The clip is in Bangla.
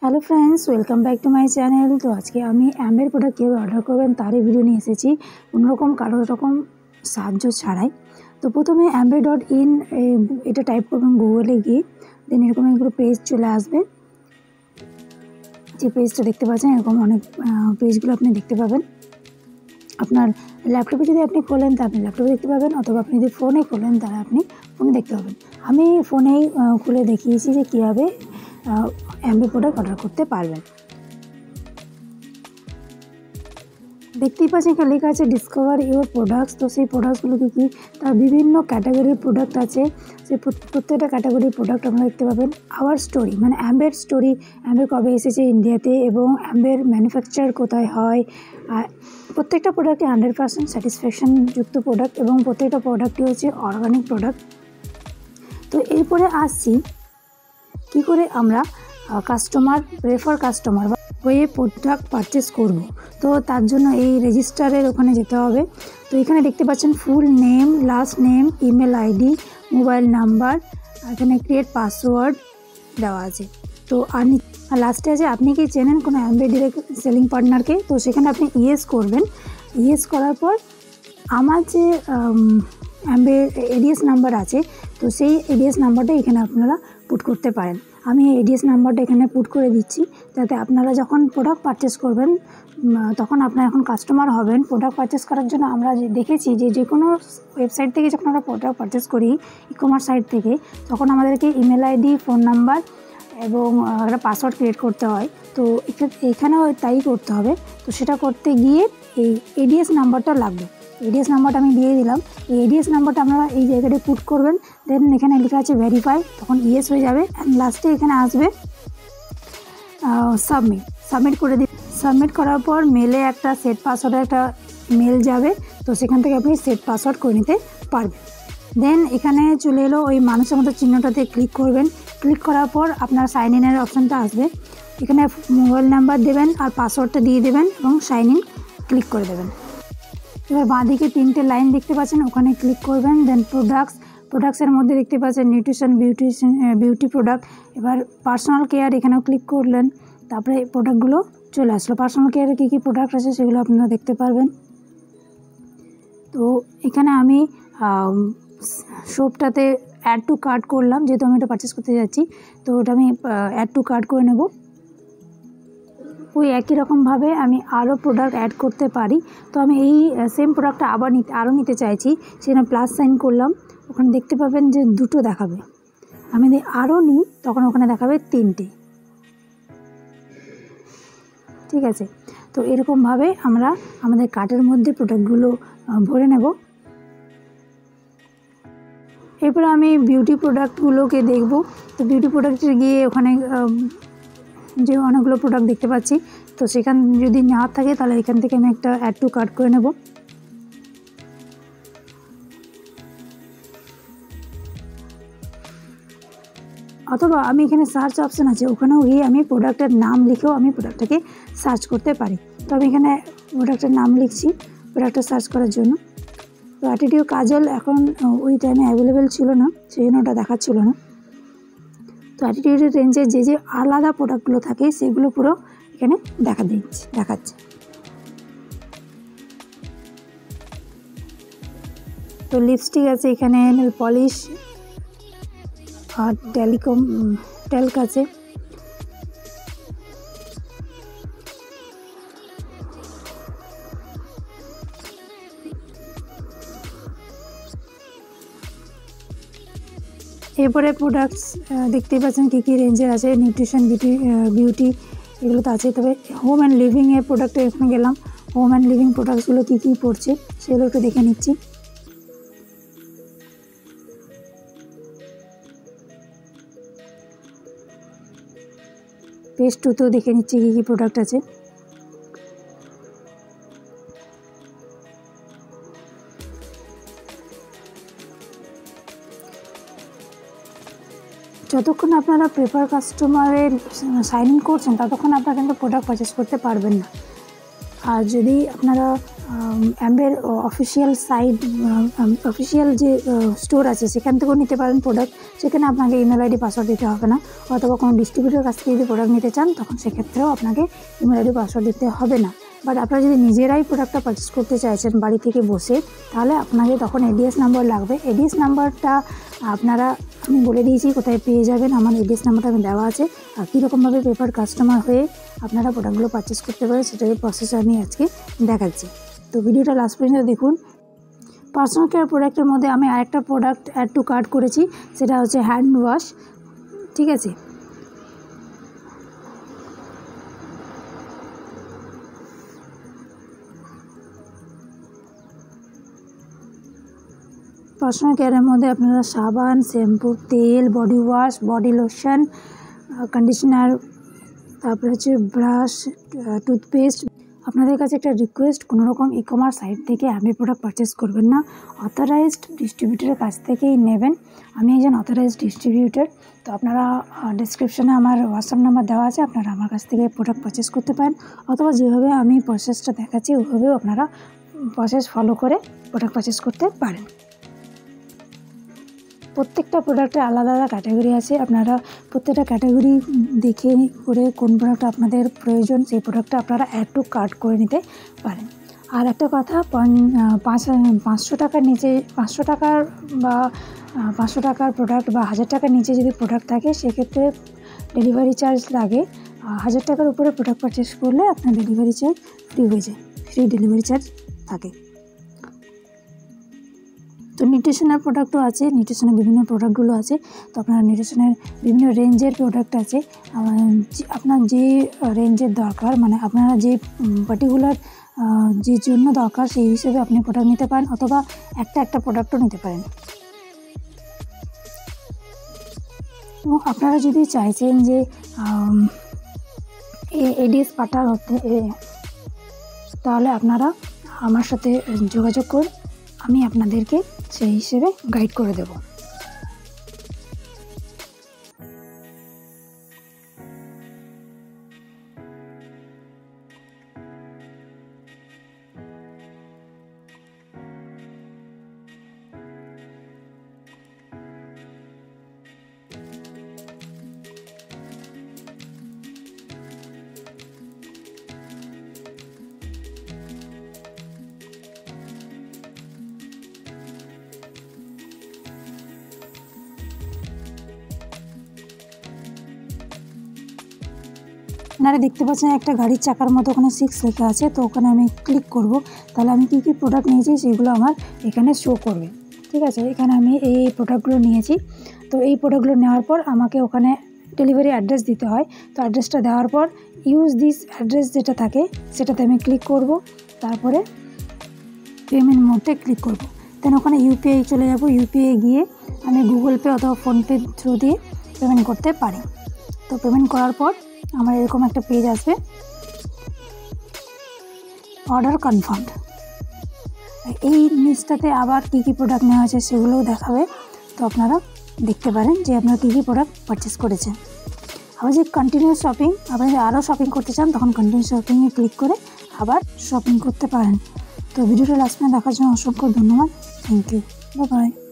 Hello friends, welcome back to my channel. तो आज के आमी एम्बेर प्रोडक्ट कীভাবে অর্ডার করবেন তারই ভিডিও নিয়ে এসেছি, কোনোরকম কারো রকম সাহায্য ছাড়াই। তো প্রথমে amber.in এটা টাইপ করবেন গুগলে গিয়ে, দেন এরকম একটা পেজ চলে আসবে। যে পেজটা দেখতে পাচ্ছেন এরকম অনেক পেজগুলো আপনি দেখতে পাবেন। আপনার ল্যাপটপে যদি আপনি খোলেন তা আপনি ল্যাপটপে দেখতে পাবেন, অথবা আপনি যদি ফোনে খোলেন তাহলে আপনি ফোনে দেখতে পাবেন। আমি ফোনেই খুলে দেখিয়েছি যে কীভাবে এমবে প্রোডাক্ট অর্ডার করতে পারবেন। দেখতেই পাচ্ছেন এখানে লেখা আছে ডিসকভার ইউর প্রোডাক্টস। তো সেই প্রোডাক্টসগুলো কী তার বিভিন্ন ক্যাটাগরির প্রোডাক্ট আছে। সেই প্রত্যেকটা ক্যাটাগরির প্রোডাক্ট আপনারা দেখতে পাবেন। আওয়ার স্টোরি মানে অ্যাম্বের স্টোরি, অ্যাম্বে কবে এসেছে ইন্ডিয়াতে এবং অ্যাম্বের ম্যানুফ্যাকচার কোথায় হয়। প্রত্যেকটা প্রোডাক্টে 100% স্যাটিসফ্যাকশন যুক্ত প্রোডাক্ট এবং প্রত্যেকটা প্রোডাক্টই হচ্ছে অর্গানিক প্রোডাক্ট। তো এরপরে আসছি কী করে আমরা প্রেফার কাস্টমার হয়ে প্রোডাক্ট পারচেস করব। তো তার জন্য এই রেজিস্টারের ওখানে যেতে হবে। তো এখানে দেখতে পাচ্ছেন full name, last name, email ID, mobile number, এখানে ক্রিয়েট পাসওয়ার্ড দেওয়া আছে। তো আর লাস্টে আছে আপনি কি চেনেন কোনো অ্যাম্বে ডিরেক্ট সেলিং পার্টনারকে। তো সেখানে আপনি ইয়েস করবেন। ইয়েস করার পর আমার যে অ্যাম্বে এডিএস নাম্বার আছে, তো সেই এডিএস নাম্বারটা এখানে আপনারা পুট করতে পারেন। আমি এডিএস নাম্বারটা এখানে পুট করে দিচ্ছি, যাতে আপনারা যখন প্রোডাক্ট পারচেস করবেন তখন আপনারা এখন কাস্টমার হবেন। প্রোডাক্ট পারচেস করার জন্য আমরা দেখেছি যে কোনো ওয়েবসাইট থেকে যখন আমরা প্রোডাক্ট পারচেস করি, ই কমার্স সাইট থেকে, তখন আমাদেরকে ইমেল আইডি, ফোন নাম্বার এবং একটা পাসওয়ার্ড ক্রিয়েট করতে হয়। তো এখানেও তাই করতে হবে। তো সেটা করতে গিয়ে এই এডিএস নাম্বারটা লাগবে। এডিএস নাম্বারটা আমি দিয়ে দিলাম। এই এডিএস নাম্বারটা আপনারা এই জায়গাটা পুট করবেন। দেন এখানে লেখা আছে ভেরিফাই, তখন ইয়েস হয়ে যাবে। অ্যান্ড লাস্টে এখানে আসবে সাবমিট করে দিন। সাবমিট করার পর মেলে একটা সেট পাসওয়ার্ডের একটা মেল যাবে। তো সেখান থেকে আপনি সেট পাসওয়ার্ড করে নিতে পারবেন। দেন এখানে চলে এলো ওই মানুষের মতো চিহ্নটাতে ক্লিক করবেন। ক্লিক করার পর আপনার সাইন ইনের অপশানটা আসবে। এখানে মোবাইল নাম্বার দেবেন আর পাসওয়ার্ডটা দিয়ে দেবেন এবং সাইন ইন ক্লিক করে দেবেন। এবার বাঁদিকে 3টে লাইন দেখতে পাচ্ছেন, ওখানে ক্লিক করবেন। দেন প্রোডাক্টসের মধ্যে দেখতে পাচ্ছেন নিউট্রিশন, বিউটি প্রোডাক্ট। এবার পার্সোনাল কেয়ার এখানেও ক্লিক করলেন। তারপরে প্রোডাক্টগুলো চলে আসলো। পার্সোনাল কেয়ারে কী কী প্রোডাক্ট আছে সেগুলো আপনারা দেখতে পারবেন। তো এখানে আমি সোপটাতে অ্যাড টু কার্ট করলাম, যেহেতু আমি এটা পারচেস করতে যাচ্ছি। তো ওটা আমি অ্যাড টু কার্ট করে নেব। ওই একই রকমভাবে আমি আরও প্রোডাক্ট অ্যাড করতে পারি। তো আমি এই সেম প্রোডাক্টটা আরও নিতে চাইছি, সেখানে প্লাস সাইন করলাম। ওখানে দেখতে পাবেন যে 2টো দেখাবে। আমি যদি আরও নিই তখন ওখানে দেখাবে 3টে। ঠিক আছে। তো এরকমভাবে আমরা আমাদের কার্টের মধ্যে প্রোডাক্টগুলো ভরে নেব। এরপর আমি বিউটি প্রোডাক্টগুলোকে দেখব। তো বিউটি প্রোডাক্টে গিয়ে ওখানে যে অনেকগুলো প্রোডাক্ট দেখতে পাচ্ছি, তো সেখান যদি না থাকে তাহলে এখান থেকে আমি একটা অ্যাড টু কার্ট করে নেব। অথবা আমি এখানে সার্চ অপশান আছে, ওখানেও গিয়ে আমি প্রোডাক্টের নাম লিখেও আমি প্রোডাক্টটাকে সার্চ করতে পারি। তো আমি এখানে প্রোডাক্টের নাম লিখছি প্রোডাক্টটা সার্চ করার জন্য। তো অ্যাটিটিউড কাজল এখন ওই টাইমে অ্যাভেলেবেল ছিল না, সেই জন্য ওটা দেখাচ্ছিল না। তো অ্যাটিটিউডের রেঞ্জে যে আলাদা প্রোডাক্টগুলো থাকে সেগুলো পুরো এখানে দেখাচ্ছে। তো লিপস্টিক আছে এখানে, নেল পলিশ আর ট্যাল্ক আছে। এরপরে প্রোডাক্টস দেখতেই পাচ্ছেন কী কী রেঞ্জের আছে। নিউট্রিশন, বিউটি এগুলো তো আছে। তবে হোম অ্যান্ড লিভিংয়ের প্রোডাক্টে এখানে গেলাম। হোম অ্যান্ড লিভিং প্রোডাক্টসগুলো কী কী পড়ছে সেগুলো একটু দেখে নিচ্ছি। পেজ 2তেও দেখে নিচ্ছি কী কী প্রোডাক্ট আছে। যতক্ষণ আপনারা প্রেফার কাস্টমারের সাইন ইন করছেন ততক্ষণ আপনারা কিন্তু প্রোডাক্ট পারচেস করতে পারবেন না। আর যদি আপনারা অ্যাম্বের অফিসিয়াল সাইট, অফিসিয়াল যে স্টোর আছে সেখান থেকেও নিতে পারেন প্রোডাক্ট। সেখানে আপনাকে ইমেল আইডি পাসওয়ার্ড দিতে হবে না, অথবা কোনো ডিস্ট্রিবিউটর কাছ থেকে যদি প্রোডাক্ট নিতে চান তখন সেক্ষেত্রেও আপনাকে ইমেল আইডি পাসওয়ার্ড দিতে হবে না। বাট আপনারা যদি নিজেরাই প্রোডাক্টটা পারচেস করতে চাইছেন বাড়ি থেকে বসে, তাহলে আপনাকে তখন এডিএস নাম্বার লাগবে। এডিএস নাম্বারটা আপনারা আমি বলে দিয়েছি কোথায় পেয়ে যাবেন, আমার এডিএস নাম্বারটা আমি দেওয়া আছে। আর কীরকমভাবে পেপার কাস্টমার হয়ে আপনারা প্রোডাক্টগুলো পারচেস করতে পারেন সেটাই প্রসেস আমি আজকে দেখাচ্ছি। তো ভিডিওটা লাস্ট পর্যন্ত দেখুন। পার্সোনাল কেয়ার প্রোডাক্টের মধ্যে আমি আরেকটা প্রোডাক্ট অ্যাড টু কার্ট করেছি, সেটা হচ্ছে হ্যান্ড ওয়াশ। ঠিক আছে, পার্সোনাল কেয়ারের মধ্যে আপনারা সাবান, শ্যাম্পু, তেল, body wash, body lotion, conditioner, তারপরে হচ্ছে ব্রাশ, টুথপেস্ট। আপনাদের কাছে একটা রিকোয়েস্ট, কোনো রকম ই কমার্স সাইট থেকে আমি প্রোডাক্ট পারচেস করবেন না, অথরাইজড ডিস্ট্রিবিউটরের কাছ থেকেই নেবেন। আমি একজন অথরাইজড ডিস্ট্রিবিউটর। তো আপনারা ডেসক্রিপশনে আমার হোয়াটসঅ্যাপ নাম্বার দেওয়া আছে, আপনারা আমার কাছ থেকে প্রোডাক্ট পারচেস করতে পারেন, অথবা যেভাবে আমি প্রসেসটা দেখাচ্ছি ওইভাবেও আপনারা প্রসেস ফলো করে প্রোডাক্ট পারচেস করতে পারেন। প্রত্যেকটা প্রোডাক্টের আলাদা আলাদা ক্যাটাগরি আছে, আপনারা প্রত্যেকটা ক্যাটাগরি দেখে করে কোন প্রোডাক্টটা আপনাদের প্রয়োজন সেই প্রোডাক্টটা আপনারা অ্যাড টু কার্ট করে নিতে পারেন। আর একটা কথা, 500 টাকার নিচে, 500 টাকার বা 500 টাকার প্রোডাক্ট বা 1000 টাকার নিচে যদি প্রোডাক্ট থাকে সেক্ষেত্রে ডেলিভারি চার্জ লাগে। 1000 টাকার উপরে প্রোডাক্ট পারচেস করলে আপনার ডেলিভারি চার্জ ফ্রি হয়ে যায়, ফ্রি ডেলিভারি চার্জ থাকে। তো নিউট্রিশনের প্রোডাক্টও আছে, নিউট্রিশনের বিভিন্ন প্রোডাক্টগুলো আছে। তো আপনার নিউট্রিশনের বিভিন্ন রেঞ্জের প্রোডাক্ট আছে, আপনার যে রেঞ্জের দরকার, মানে আপনারা যে পার্টিকুলার যে জন্য দরকার সেই হিসেবে আপনি প্রোডাক্ট নিতে পারেন, অথবা একটা প্রোডাক্টও নিতে পারেন। এবং আপনারা যদি চাইছেন যে এডিএস পাঠাতে, তাহলে আপনারা আমার সাথে যোগাযোগ করুন, আমি আপনাদেরকে সেই হিসেবে গাইড করে দেব। আপনারা দেখতে পাচ্ছেন একটা গাড়ির চাকার মতো ওখানে 6 লেখা আছে, তো ওখানে আমি ক্লিক করব, তাহলে আমি কী কী প্রোডাক্ট নিয়েছি সেগুলো আমার এখানে শো করবে। ঠিক আছে, এখানে আমি এই প্রোডাক্টগুলো নিয়েছি। তো এই প্রোডাক্টগুলো নেওয়ার পর আমাকে ওখানে ডেলিভারি অ্যাড্রেস দিতে হয়। তো অ্যাড্রেসটা দেওয়ার পর ইউজ দিস অ্যাড্রেস যেটা থাকে সেটাতে আমি ক্লিক করব, তারপরে পেমেন্ট মোডে ক্লিক করব। দেন ওখানে ইউপিআই চলে যাব, ইউপিআই গিয়ে আমি গুগল পে অথবা ফোনপে থ্রু দিয়ে পেমেন্ট করতে পারি। তো পেমেন্ট করার পর আমার এরকম একটা পেজ আসবে, অর্ডার কনফার্মড। এই নিচটাতে আবার কী কী প্রোডাক্ট নেওয়া হয়েছে সেগুলোও দেখাবে। তো আপনারা দেখতে পারেন যে আপনারা কী কী প্রোডাক্ট পারচেস করেছেন। আবার যে কন্টিনিউ শপিং, আপনি যদি আরও শপিং করতে চান তখন কন্টিনিউ শপিংয়ে ক্লিক করে আবার শপিং করতে পারেন। তো ভিডিওটা লাস্ট পর্যন্ত দেখার জন্য অসংখ্য ধন্যবাদ। Thank you, bye by.